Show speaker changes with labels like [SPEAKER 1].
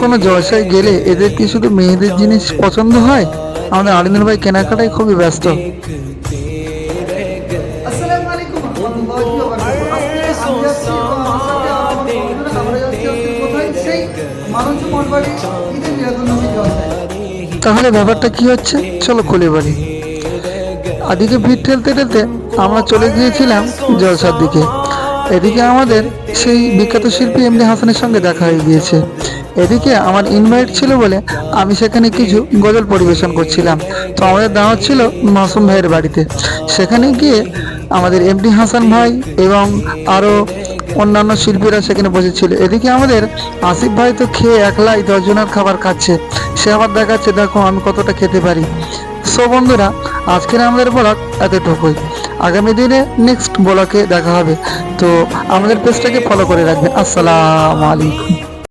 [SPEAKER 1] কোনো জলসায় গেলে এদের কি শুধু মেয়েদের জিনিস পছন্দ হয়? আমাদের আলিনুর ভাই কেনাকাটায় খুবই ব্যস্ত।
[SPEAKER 2] আসসালামু আলাইকুম ওয়া রাহমাতুল্লাহি ওয়া বারাকাতুহু। আজকে আমি যাচ্ছি এবং আমার সাথে আমার বন্ধুরা আমরা যাচ্ছি হচ্ছে কোথায়? সেই মানুষ মঠবাড়ি ঈদে মিলাদুন্নবী জলসায়।
[SPEAKER 1] তাহলে ব্যাপারটা কি হচ্ছে, চলো খুলে বলি। আদিকে ভিড় ঠেলতে ঠেলতে আমরা চলে গিয়েছিলাম জলসার দিকে। এদিকে আমাদের সেই বিখ্যাত শিল্পী এমডি হাসানের সঙ্গে দেখা হয়ে গিয়েছে। এদিকে আমার ইনভাইট ছিল বলে আমি সেখানে কিছু গজল পরিবেশন করছিলাম। তো আমাদের দাওয়াত ছিল মাসুম ভাইয়ের বাড়িতে। সেখানে গিয়ে আমাদের এমডি হাসান ভাই এবং আরও অন্যান্য শিল্পীরা সেখানে বসেছিল। এদিকে আমাদের আসিফ ভাই তো খেয়ে একলাই 10 জনের খাবার খাচ্ছে। সে আবার দেখাচ্ছে দেখো আমি কতটা খেতে পারি। সো বন্ধুরা, আজকের আমাদের ব্লগ এতটুকুই। আগামী দিনে নেক্সট ব্লগে দেখা হবে। তো আমাদের পেজটাকে ফলো করে রাখবেন। আসসালামু আলাইকুম।